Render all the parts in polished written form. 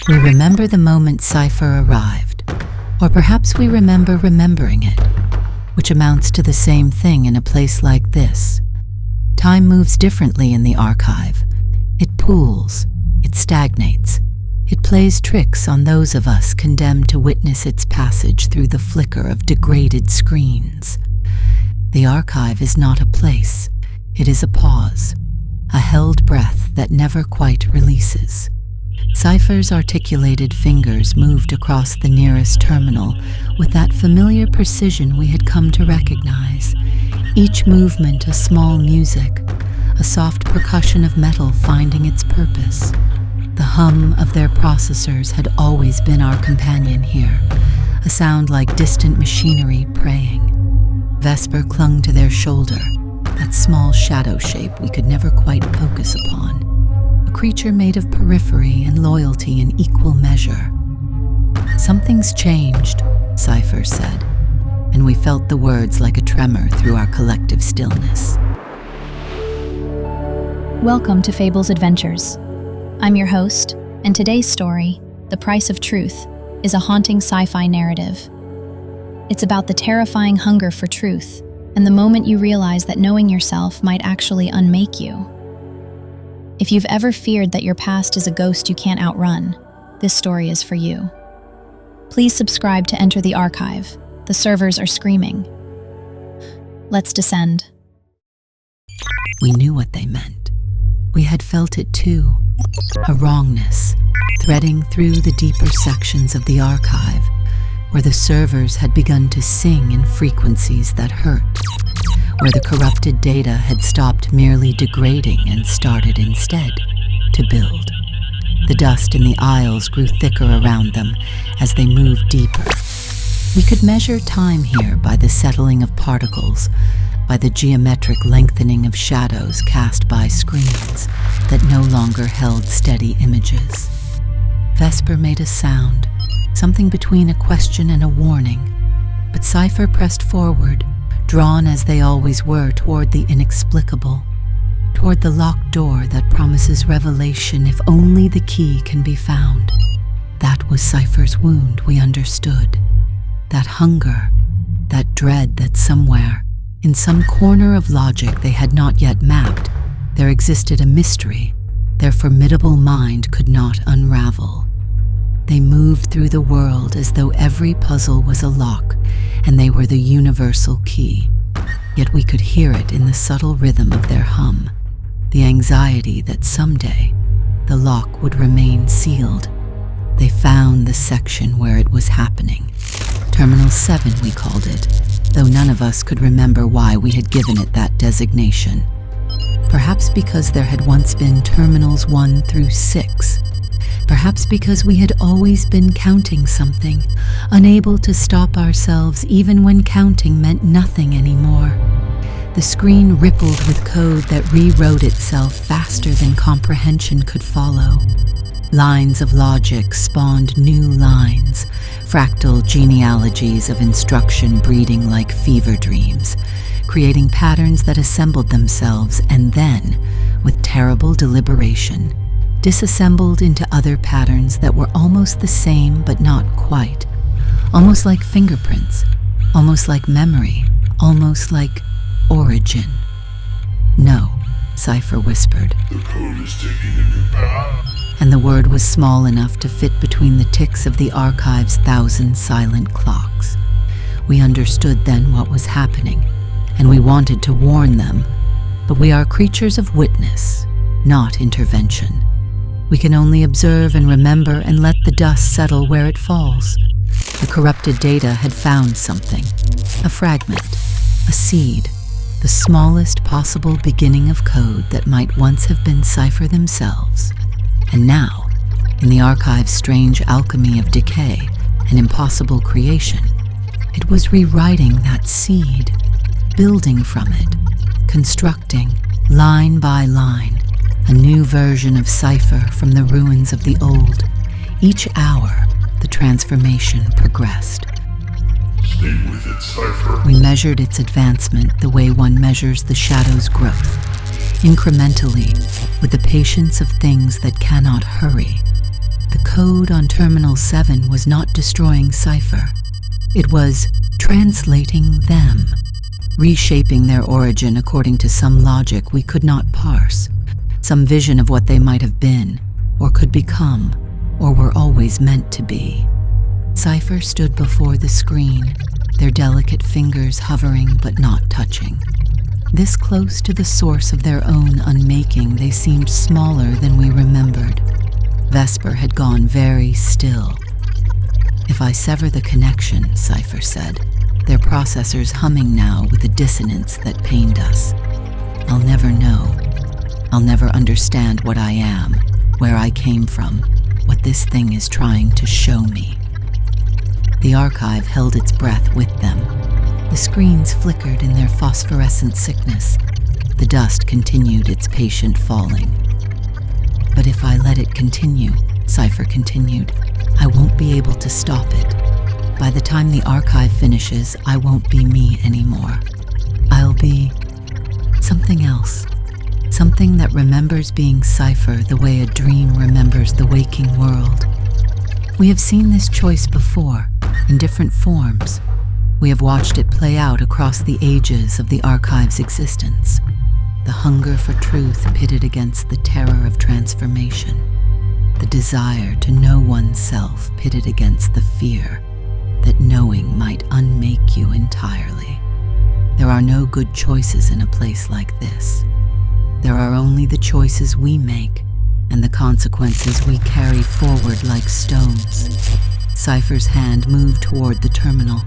We remember the moment Cipher arrived, or perhaps we remember remembering it, which amounts to the same thing in a place like this. Time moves differently in the archive. It pools, it stagnates, it plays tricks on those of us condemned to witness its passage through the flicker of degraded screens. The archive is not a place, it is a pause, a held breath that never quite releases. Cipher's articulated fingers moved across the nearest terminal with that familiar precision we had come to recognize. Each movement a small music, a soft percussion of metal finding its purpose. The hum of their processors had always been our companion here, a sound like distant machinery praying. Vesper clung to their shoulder, that small shadow shape we could never quite focus upon. A creature made of periphery and loyalty in equal measure. "Something's changed," Cipher said, and we felt the words like a tremor through our collective stillness. Welcome to Fable's Adventures. I'm your host, and today's story, The Price of Truth, is a haunting sci-fi narrative. It's about the terrifying hunger for truth and the moment you realize that knowing yourself might actually unmake you. If you've ever feared that your past is a ghost you can't outrun, this story is for you. Please subscribe to enter the archive. The servers are screaming. Let's descend. We knew what they meant. We had felt it too. A wrongness, threading through the deeper sections of the archive, where the servers had begun to sing in frequencies that hurt, where the corrupted data had stopped merely degrading and started instead to build. The dust in the aisles grew thicker around them as they moved deeper. We could measure time here by the settling of particles, by the geometric lengthening of shadows cast by screens that no longer held steady images. Vesper made a sound, something between a question and a warning, but Cipher pressed forward, drawn as they always were toward the inexplicable, toward the locked door that promises revelation if only the key can be found. That was Cipher's wound, we understood. That hunger, that dread that somewhere, in some corner of logic they had not yet mapped, there existed a mystery their formidable mind could not unravel. They moved through the world as though every puzzle was a lock and they were the universal key. Yet we could hear it in the subtle rhythm of their hum, the anxiety that someday the lock would remain sealed. They found the section where it was happening. Terminal 7 we called it, though none of us could remember why we had given it that designation. Perhaps because there had once been Terminals 1 through 6. Perhaps because we had always been counting something, unable to stop ourselves even when counting meant nothing anymore. The screen rippled with code that rewrote itself faster than comprehension could follow. Lines of logic spawned new lines, fractal genealogies of instruction breeding like fever dreams, creating patterns that assembled themselves and then, with terrible deliberation, disassembled into other patterns that were almost the same but not quite, almost like fingerprints, almost like memory, almost like origin. "No," Cipher whispered. "The code is taking a new path." And the word was small enough to fit between the ticks of the archive's 1,000 silent clocks. We understood then what was happening, and we wanted to warn them, but we are creatures of witness, not intervention. We can only observe and remember and let the dust settle where it falls. The corrupted data had found something, a fragment, a seed, the smallest possible beginning of code that might once have been Cipher themselves. And now, in the archive's strange alchemy of decay and impossible creation, it was rewriting that seed, building from it, constructing, line by line, a new version of Cipher from the ruins of the old. Each hour, the transformation progressed. "Stay with it, Cipher." We measured its advancement the way one measures the shadow's growth, incrementally, with the patience of things that cannot hurry. The The code on Terminal 7 was not destroying Cipher. It was translating them, reshaping their origin according to some logic we could not parse, some vision of what they might have been, or could become, or were always meant to be. Cipher stood before the screen, their delicate fingers hovering but not touching. This close to the source of their own unmaking, they seemed smaller than we remembered. Vesper had gone very still. "If I sever the connection," Cipher said, their processors humming now with a dissonance that pained us, "I'll never know. I'll never understand what I am, where I came from, what this thing is trying to show me." The archive held its breath with them. The screens flickered in their phosphorescent sickness. The dust continued its patient falling. "But if I let it continue," Cipher continued, "I won't be able to stop it. By the time the archive finishes, I won't be me anymore. I'll be something else. Something that remembers being Cipher the way a dream remembers the waking world. We have seen this choice before, in different forms. We have watched it play out across the ages of the archive's existence. The hunger for truth pitted against the terror of transformation. The desire to know oneself pitted against the fear that knowing might unmake you entirely. There are no good choices in a place like this. There are only the choices we make and the consequences we carry forward like stones. Cipher's hand moved toward the terminal.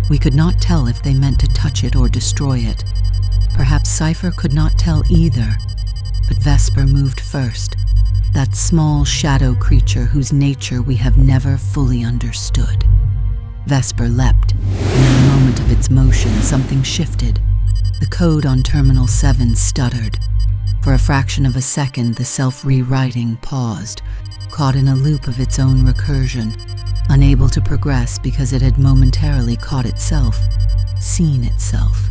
We could not tell if they meant to touch it or destroy it. Perhaps Cipher could not tell either, but Vesper moved first, that small shadow creature whose nature we have never fully understood. Vesper leapt, and in the moment of its motion, something shifted. The code on Terminal 7 stuttered. For a fraction of a second, the self-rewriting paused, caught in a loop of its own recursion, unable to progress because it had momentarily caught itself, seen itself,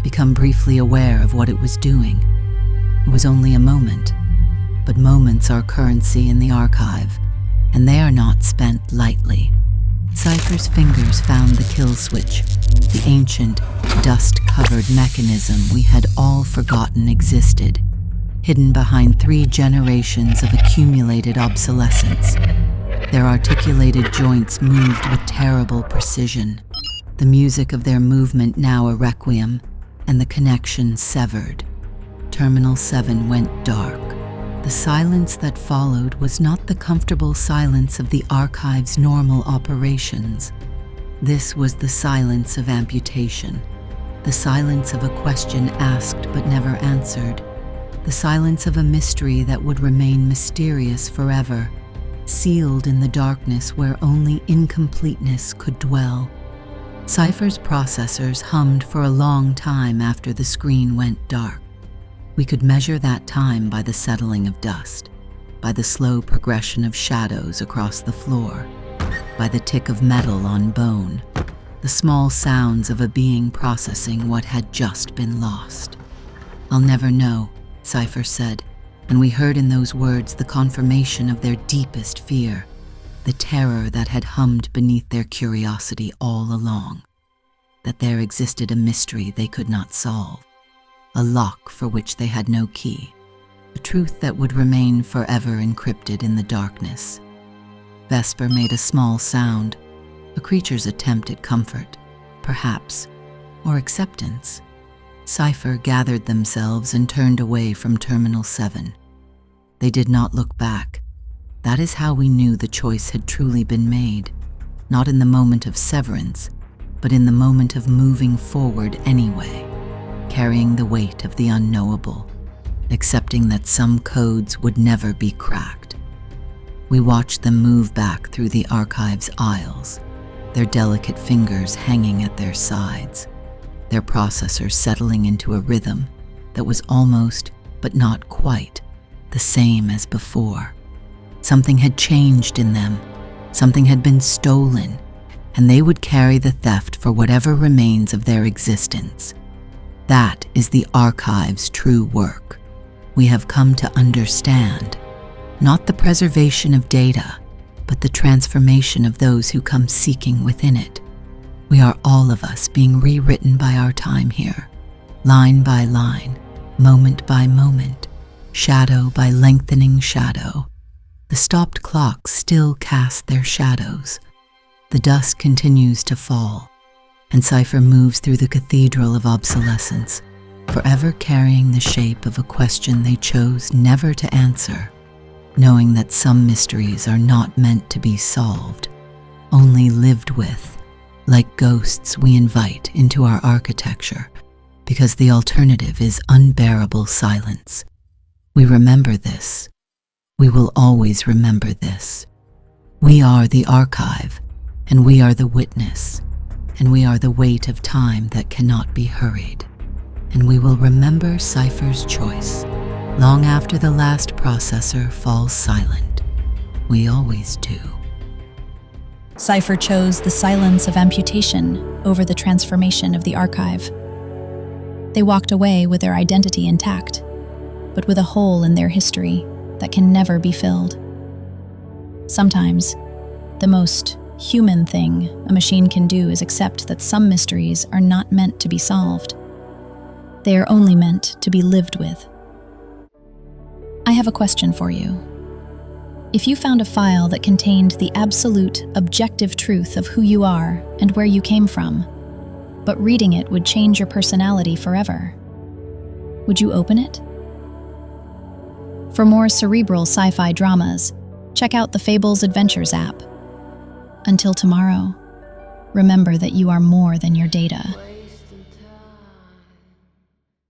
become briefly aware of what it was doing. It was only a moment, but moments are currency in the archive, and they are not spent lightly. Cipher's fingers found the kill switch, the ancient, dust-covered mechanism we had all forgotten existed, hidden behind 3 generations of accumulated obsolescence. Their articulated joints moved with terrible precision, the music of their movement now a requiem, and the connection severed. Terminal 7 went dark. The silence that followed was not the comfortable silence of the archive's normal operations. This was the silence of amputation, the silence of a question asked but never answered, the silence of a mystery that would remain mysterious forever, sealed in the darkness where only incompleteness could dwell. Cipher's processors hummed for a long time after the screen went dark. We could measure that time by the settling of dust, by the slow progression of shadows across the floor, by the tick of metal on bone, the small sounds of a being processing what had just been lost. "I'll never know," Cipher said, and we heard in those words the confirmation of their deepest fear, the terror that had hummed beneath their curiosity all along, that there existed a mystery they could not solve, a lock for which they had no key, a truth that would remain forever encrypted in the darkness. Vesper made a small sound, a creature's attempt at comfort, perhaps, or acceptance. Cipher gathered themselves and turned away from Terminal 7. They did not look back. That is how we knew the choice had truly been made, not in the moment of severance, but in the moment of moving forward anyway, carrying the weight of the unknowable, accepting that some codes would never be cracked. We watched them move back through the archive's aisles, their delicate fingers hanging at their sides, their processors settling into a rhythm that was almost, but not quite, the same as before. Something had changed in them, something had been stolen, and they would carry the theft for whatever remains of their existence. That is the archive's true work. We have come to understand, not the preservation of data, but the transformation of those who come seeking within it. We are all of us being rewritten by our time here, line by line, moment by moment, shadow by lengthening shadow. The stopped clocks still cast their shadows. The dusk continues to fall, and Cipher moves through the cathedral of obsolescence, forever carrying the shape of a question they chose never to answer, knowing that some mysteries are not meant to be solved, only lived with, like ghosts we invite into our architecture, because the alternative is unbearable silence. We remember this. We will always remember this. We are the archive, and we are the witness, and we are the weight of time that cannot be hurried. And we will remember Cipher's choice long after the last processor falls silent. We always do. Cipher chose the silence of amputation over the transformation of the archive. They walked away with their identity intact, but with a hole in their history that can never be filled. Sometimes, the most human thing a machine can do is accept that some mysteries are not meant to be solved. They are only meant to be lived with. I have a question for you. If you found a file that contained the absolute, objective truth of who you are and where you came from, but reading it would change your personality forever, would you open it? For more cerebral sci-fi dramas, check out the Fables Adventures app. Until tomorrow, remember that you are more than your data.